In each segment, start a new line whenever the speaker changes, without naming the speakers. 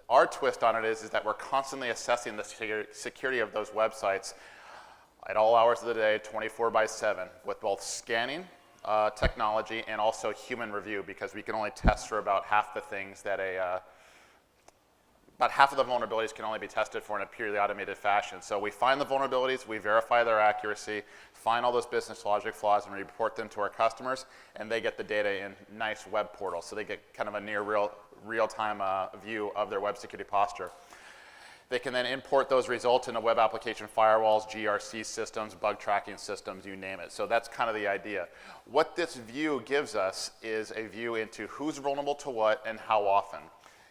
Our twist on it is that we're constantly assessing the security of those websites at all hours of the day, 24/7, with both scanning technology and also human review, because we can only test for about half the things that about half of the vulnerabilities can only be tested for in a purely automated fashion. So we find the vulnerabilities, we verify their accuracy, find all those business logic flaws, and report them to our customers, and they get the data in nice web portals. So they get kind of a near real-time view of their web security posture. They can then import those results into web application firewalls, GRC systems, bug tracking systems, you name it. So that's kind of the idea. What this view gives us is a view into who's vulnerable to what and how often.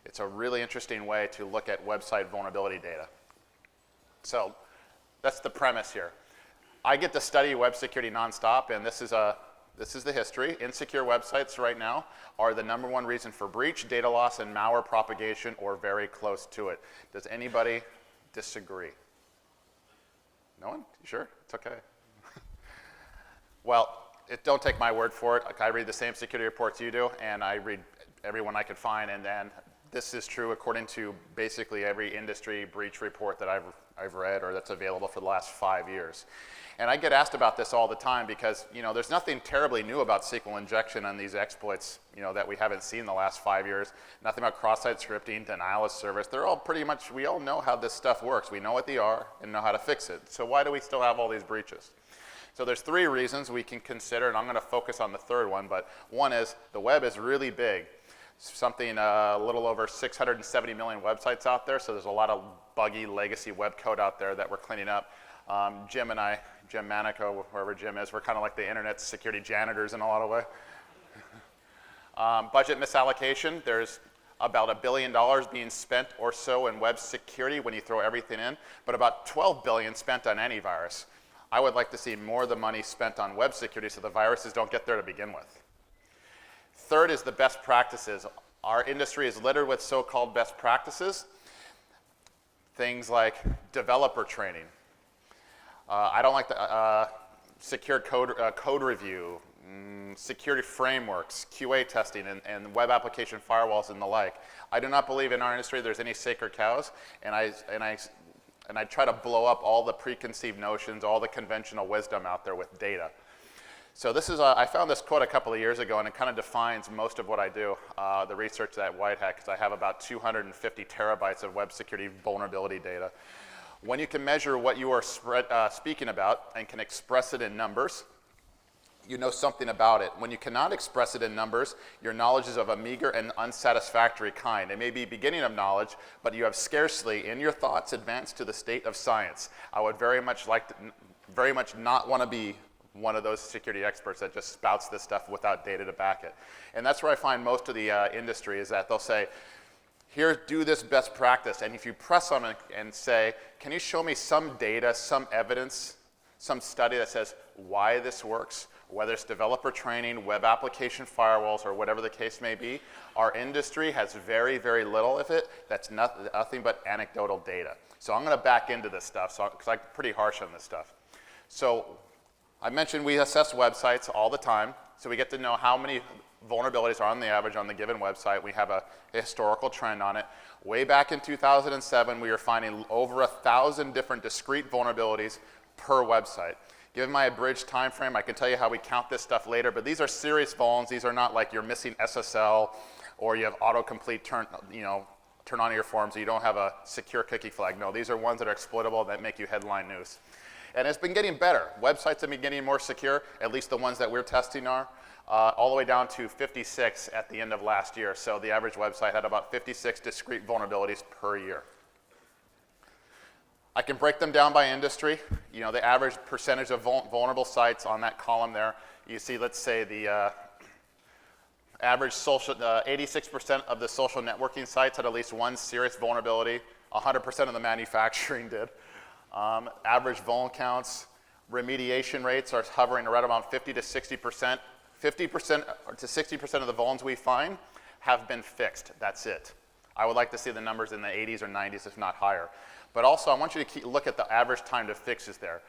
It's a really interesting way to look at website vulnerability data. So that's the premise here. I get to study web security nonstop, and this is the history. Insecure websites right now are the #1 reason for breach, data loss, and malware propagation, or very close to it. Does anybody disagree? No one? You sure? It's okay. Well, don't take my word for it. I read the same security reports you do, and I read every one I could find, and then this is true according to basically every industry breach report that I've read or that's available for the last 5 years. And I get asked about this all the time because, there's nothing terribly new about SQL injection and these exploits, that we haven't seen the last 5 years. Nothing about cross-site scripting, denial of service. They're all pretty much, we all know how this stuff works. We know what they are and know how to fix it. So why do we still have all these breaches? So there's 3 reasons we can consider, and I'm going to focus on the 3rd one, but one is the web is really big. Something a little over 670 million websites out there, so there's a lot of buggy legacy web code out there that we're cleaning up. Jim and I, Jim Manico, wherever Jim is, we're kind of like the internet security janitors in a lot of ways. Budget misallocation, there's about $1 billion being spent or so in web security when you throw everything in, but about $12 billion spent on antivirus. I would like to see more of the money spent on web security so the viruses don't get there to begin with. 3rd is the best practices. Our industry is littered with so-called best practices. Things like developer training. I don't like the secure code review, security frameworks, QA testing, and web application firewalls and the like. I do not believe in our industry there's any sacred cows, and I try to blow up all the preconceived notions, all the conventional wisdom out there with data. So this is, I found this quote a couple of years ago, and it kind of defines most of what I do, the research at WhiteHat, because I have about 250 terabytes of web security vulnerability data. When you can measure what you are speaking about and can express it in numbers, you know something about it. When you cannot express it in numbers, your knowledge is of a meager and unsatisfactory kind. It may be beginning of knowledge, but you have scarcely in your thoughts advanced to the state of science. I would very much not want to be one of those security experts that just spouts this stuff without data to back it. And that's where I find most of the industry is that they'll say, here, do this best practice. And if you press on it and say, can you show me some data, some evidence, some study that says why this works, whether it's developer training, web application firewalls, or whatever the case may be, our industry has very, very little of it. That's nothing but anecdotal data. So I'm going to back into this stuff because I'm pretty harsh on this stuff. So I mentioned we assess websites all the time, so we get to know how many vulnerabilities are on the average on the given website. We have a historical trend on it. Way back in 2007, we were finding over 1,000 different discrete vulnerabilities per website. Given my abridged time frame, I can tell you how we count this stuff later, but these are serious vulns. These are not like you're missing SSL or you have autocomplete turn on your forms so you don't have a secure cookie flag. No, these are ones that are exploitable that make you headline news. And it's been getting better. Websites have been getting more secure, at least the ones that we're testing are, all the way down to 56 at the end of last year. So the average website had about 56 discrete vulnerabilities per year. I can break them down by industry. The average percentage of vulnerable sites on that column there. You see, let's say the average 86% of the social networking sites had at least one serious vulnerability. 100% of the manufacturing did. Average vuln counts, remediation rates are hovering right around 50 to 60%. 50% to 60% of the vulns we find have been fixed. That's it. I would like to see the numbers in the 80s or 90s, if not higher. But also, I want you to look at the average time to fix is there.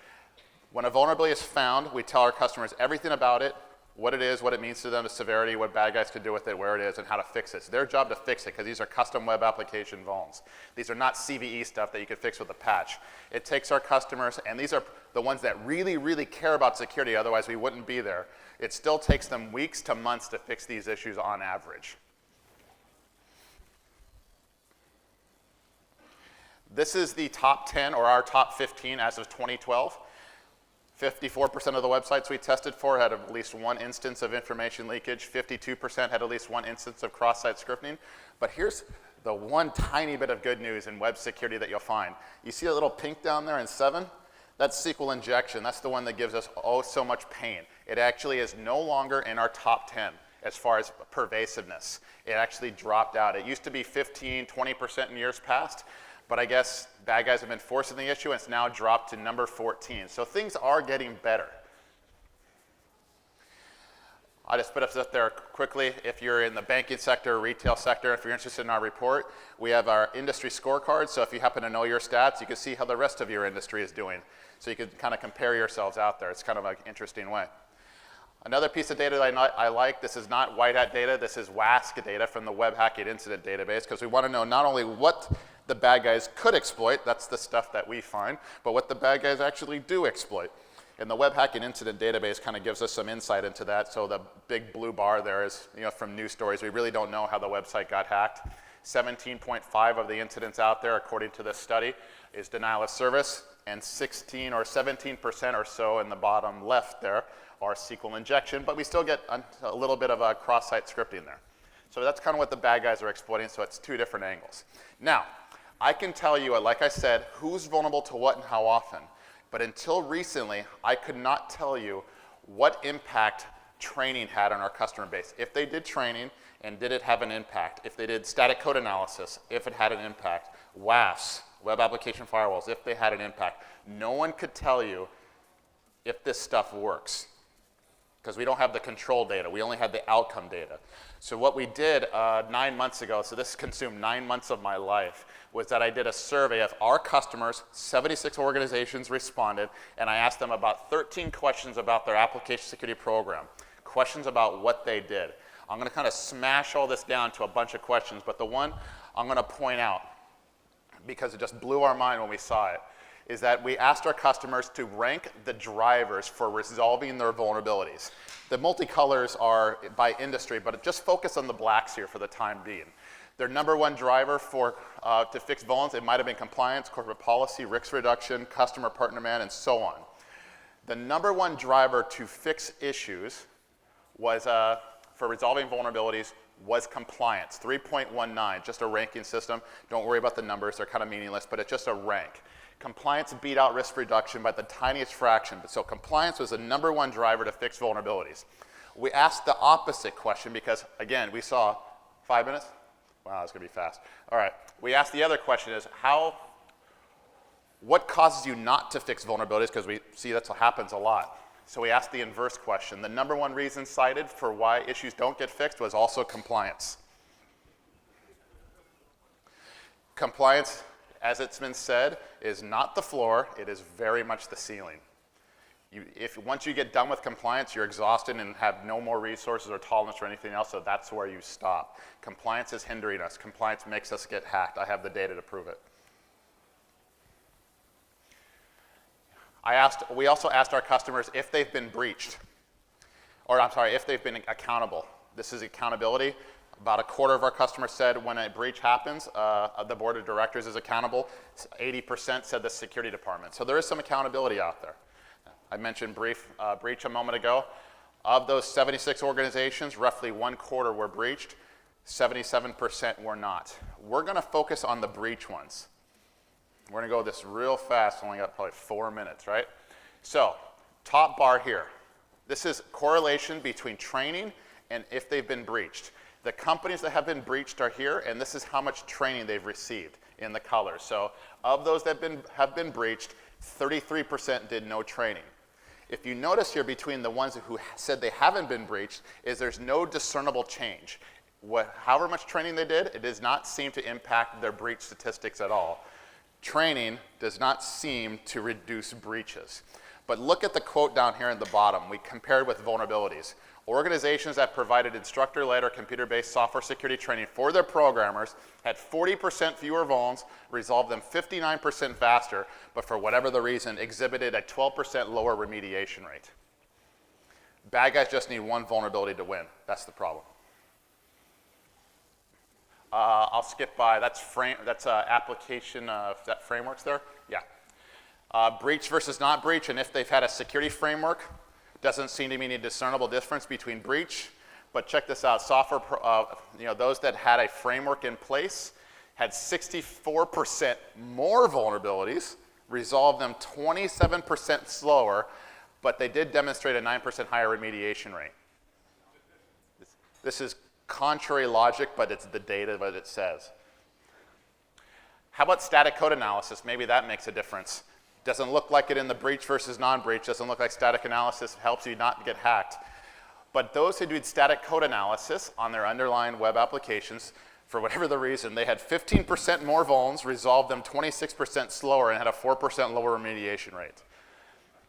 When a vulnerability is found, we tell our customers everything about it, what it is, what it means to them, the severity, what bad guys can do with it, where it is, and how to fix it. It's their job to fix it because these are custom web application vulns. These are not CVE stuff that you can fix with a patch. It takes our customers, and these are the ones that really, really care about security, otherwise we wouldn't be there. It still takes them weeks to months to fix these issues on average. This is the top 10 or our top 15 as of 2012. 54% of the websites we tested for had at least one instance of information leakage. 52% had at least one instance of cross-site scripting. But here's the one tiny bit of good news in web security that you'll find. You see a little pink down there in 7? That's SQL injection. That's the one that gives us oh so much pain. It actually is no longer in our top 10 as far as pervasiveness. It actually dropped out. It used to be 15, 20% in years past. But I guess bad guys have been forcing the issue, and it's now dropped to number 14. So things are getting better. I just put up there quickly. If you're in the banking sector, retail sector, if you're interested in our report, we have our industry scorecard. So if you happen to know your stats, you can see how the rest of your industry is doing. So you can kind of compare yourselves out there. It's kind of an interesting way. Another piece of data that I like, this is not WhiteHat data, this is WASC data from the Web Hacking Incident Database, because we want to know not only what the bad guys could exploit, that's the stuff that we find, but what the bad guys actually do exploit. And the Web Hacking Incident Database kind of gives us some insight into that. So the big blue bar there is, from news stories. We really don't know how the website got hacked. 17.5 of the incidents out there, according to this study, is denial of service, and 16 or 17% or so in the bottom left there are SQL injection, but we still get a little bit of a cross-site scripting there. So that's kind of what the bad guys are exploiting, so it's two different angles. Now, I can tell you, like I said, who's vulnerable to what and how often, but until recently, I could not tell you what impact training had on our customer base. If they did training, and did it have an impact? If they did static code analysis, if it had an impact. WAFs, web application firewalls, if they had an impact. No one could tell you if this stuff works, because we don't have the control data. We only had the outcome data. So what we did 9 months ago, so this consumed 9 months of my life, was that I did a survey of our customers. 76 organizations responded, and I asked them about 13 questions about their application security program, questions about what they did. I'm going to kind of smash all this down to a bunch of questions, but the one I'm going to point out, because it just blew our mind when we saw it, is that we asked our customers to rank the drivers for resolving their vulnerabilities. The multicolors are by industry, but just focus on the blacks here for the time being. Their number one driver for to fix vulns, it might have been compliance, corporate policy, risk reduction, customer partner man, and so on. The number one driver to fix issues was for resolving vulnerabilities was compliance, 3.19, just a ranking system. Don't worry about the numbers, they're kind of meaningless, but it's just a rank. Compliance beat out risk reduction by the tiniest fraction, so compliance was the number one driver to fix vulnerabilities. We asked the opposite question because, again, we saw 5 minutes? Wow, that's gonna be fast. All right, we asked the other question is, what causes you not to fix vulnerabilities? Because we see that happens a lot. So we asked the inverse question. The number one reason cited for why issues don't get fixed was also compliance. Compliance, as it's been said, is not the floor, it is very much the ceiling. Once you get done with compliance, you're exhausted and have no more resources or tolerance for anything else, so that's where you stop. Compliance is hindering us. Compliance makes us get hacked. I have the data to prove it. We also asked our customers if they've been breached, or I'm sorry, if they've been accountable. This is accountability. About a quarter of our customers said when a breach happens, the board of directors is accountable. 80% said the security department. So there is some accountability out there. I mentioned breach a moment ago. Of those 76 organizations, roughly 1/4 were breached. 77% were not. We're going to focus on the breach ones. We're going to go this real fast. Only got probably 4 minutes, right? So, top bar here. This is correlation between training and if they've been breached. The companies that have been breached are here, and this is how much training they've received in the colors. So, of those that have been breached, 33% did no training. If you notice here between the ones who said they haven't been breached, is there's no discernible change. However much training they did, it does not seem to impact their breach statistics at all. Training does not seem to reduce breaches. But look at the quote down here in the bottom. We compared with vulnerabilities. Organizations that provided instructor-led or computer-based software security training for their programmers had 40% fewer vulns, resolved them 59% faster, but for whatever the reason, exhibited a 12% lower remediation rate. Bad guys just need one vulnerability to win. That's the problem. I'll skip by. That's application that frameworks there. Yeah. Breach versus not breach, and if they've had a security framework, doesn't seem to be any discernible difference between breach. But check this out. Software, those that had a framework in place had 64% more vulnerabilities, resolved them 27% slower, but they did demonstrate a 9% higher remediation rate. This is contrary logic, but it's the data that it says. How about static code analysis? Maybe that makes a difference. Doesn't look like it in the breach versus non-breach. Doesn't look like static analysis helps you not get hacked. But those who did static code analysis on their underlying web applications, for whatever the reason, they had 15% more vulns, resolved them 26% slower, and had a 4% lower remediation rate.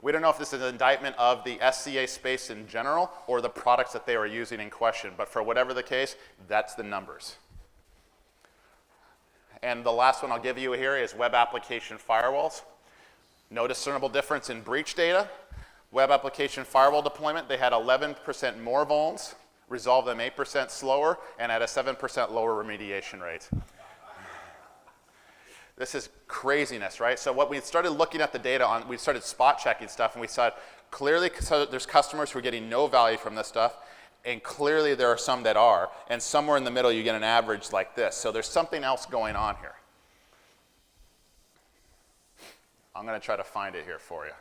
We don't know if this is an indictment of the SCA space in general or the products that they were using in question, but for whatever the case, that's the numbers. And the last one I'll give you here is web application firewalls. No discernible difference in breach data. Web application firewall deployment, they had 11% more vulns, resolved them 8% slower, and had a 7% lower remediation rate. This is craziness, right? So what we started looking at the data on, we started spot checking stuff, and we saw clearly so there's customers who are getting no value from this stuff, and clearly there are some that are, and somewhere in the middle you get an average like this. So there's something else going on here. I'm going to try to find it here for you.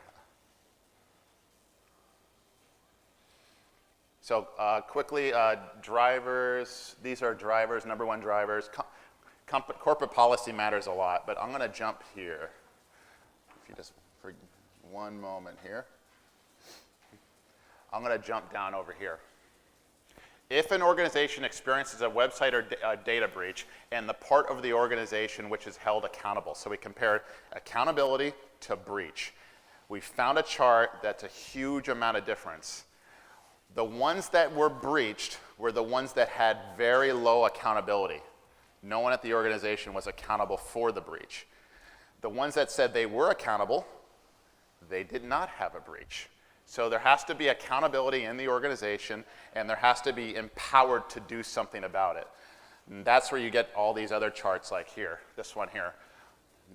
So quickly, drivers, these are drivers, number one drivers. Corporate policy matters a lot, but I'm going to jump here. If you just, for one moment here. I'm going to jump down over here. If an organization experiences a website or data breach, and the part of the organization which is held accountable, so we compared accountability to breach. We found a chart that's a huge amount of difference. The ones that were breached were the ones that had very low accountability. No one at the organization was accountable for the breach. The ones that said they were accountable, they did not have a breach. So there has to be accountability in the organization, and there has to be empowered to do something about it. And that's where you get all these other charts like here, this one here.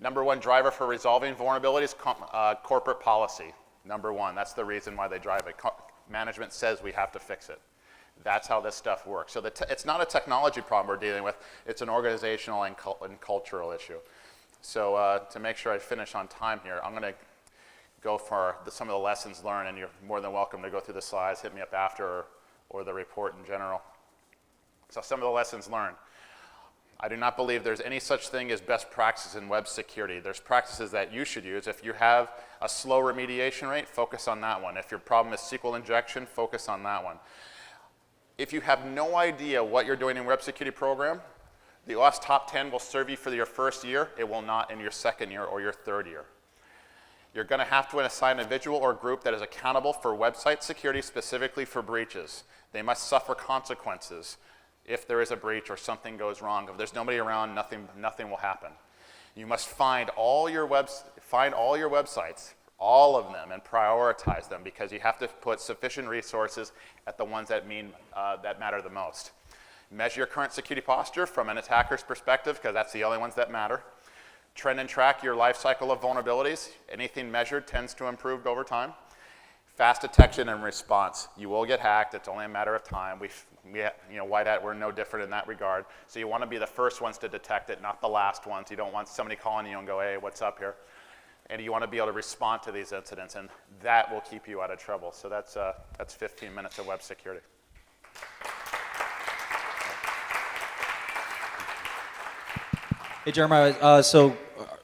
Number one driver for resolving vulnerabilities, corporate policy. Number one, that's the reason why they drive it. Management says we have to fix it. That's how this stuff works. So it's not a technology problem we're dealing with, it's an organizational and cultural issue. So to make sure I finish on time here, I'm gonna go for some of the lessons learned, and you're more than welcome to go through the slides, hit me up after, or the report in general. So some of the lessons learned. I do not believe there's any such thing as best practices in web security. There's practices that you should use. If you have a slow remediation rate, focus on that one. If your problem is SQL injection, focus on that one. If you have no idea what you're doing in web security program, the OWASP Top 10 will serve you for your first year. It will not in your second year or your third year. You're going to have to assign an individual or group that is accountable for website security, specifically for breaches. They must suffer consequences if there is a breach or something goes wrong. If there's nobody around, nothing will happen. You must find all your websites, all of them, and prioritize them, because you have to put sufficient resources at the ones that matter the most. Measure your current security posture from an attacker's perspective, because that's the only ones that matter. Trend and track your life cycle of vulnerabilities. Anything measured tends to improve over time. Fast detection and response. You will get hacked. It's only a matter of time. WhiteHat, we're no different in that regard. So you want to be the first ones to detect it, not the last ones. You don't want somebody calling you and go, hey, what's up here? And you want to be able to respond to these incidents, and that will keep you out of trouble. So that's 15 minutes of web security.
Hey, Jeremiah, so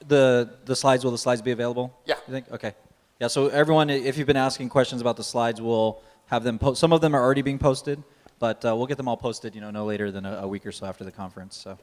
the slides, will the slides be available?
Yeah.
You think? Okay. Yeah, so everyone, if you've been asking questions about the slides, we'll have them post. Some of them are already being posted, but we'll get them all posted, no later than a week or so after the conference. So.